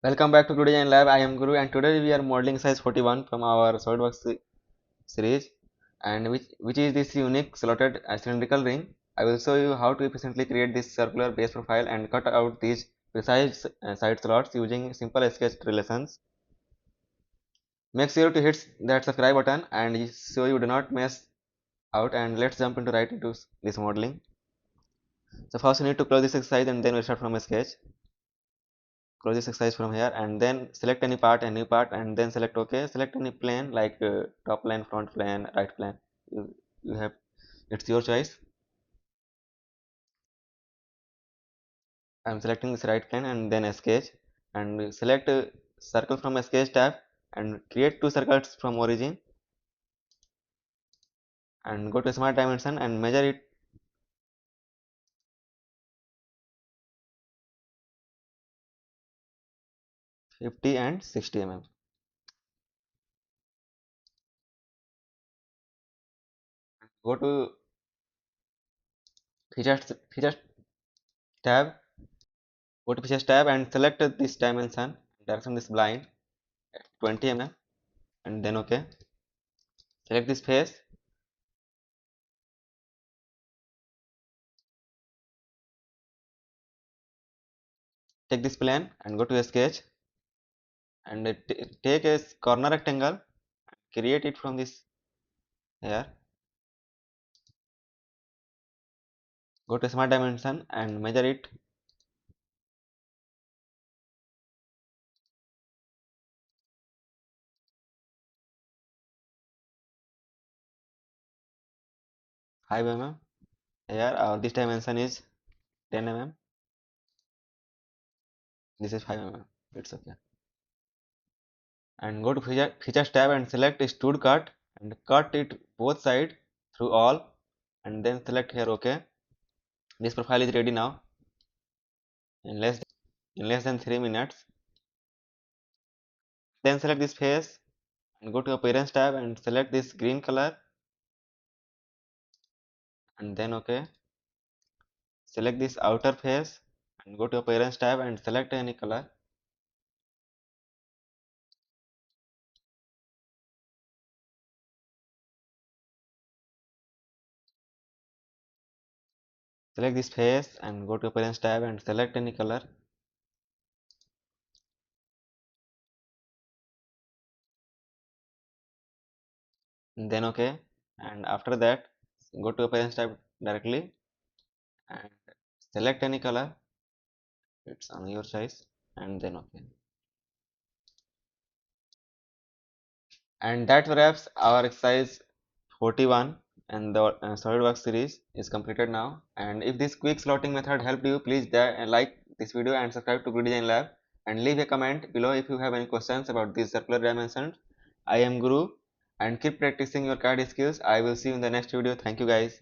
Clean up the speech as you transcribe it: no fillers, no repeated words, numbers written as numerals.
Welcome back to Today Design Lab. I am Guru and today we are modeling size 41 from our SOLIDWORks series and which is this unique slotted cylindrical ring. I will show you how to efficiently create this circular base profile and cut out these precise side slots using simple sketch relations. Make sure to hit that subscribe button and so you do not miss out, and let's jump right into this modeling. So first you need to close this exercise and then we'll start from a sketch. Close this exercise from here and then select any part, a new part, and then select OK. Select any plane like top plane, front plane, right plane. You have, it's your choice. I'm selecting this right plane and then a sketch and select circle from a sketch tab and create two circles from origin and go to smart dimension and measure it 50 and 60 mm. Go to features tab. Go to features tab and select this dimension, direction this blind 20 mm and then OK. Select this face. Take this plane and go to a sketch and take a corner rectangle, create it from this here. Go to smart dimension and measure it 5 mm. Here this dimension is 10 mm. This is 5 mm. It's okay. And go to features tab and select extrude cut and cut it both sides through all and then select here OK. This profile is ready now in less than 3 minutes. Then select this face and go to appearance tab and select this green color and then OK. Select this outer face and go to appearance tab and select any color. Select this face and go to appearance tab and select any color. And then OK. And after that go to appearance tab directly and select any color. It's on your choice and then OK. And that wraps our exercise 41 and the SolidWorks series is completed now. And if this quick slotting method helped you, please like this video and subscribe to Good Design Lab and leave a comment below if you have any questions about these circular dimensions. I am Guru and keep practicing your CAD skills. I will see you in the next video. Thank you guys.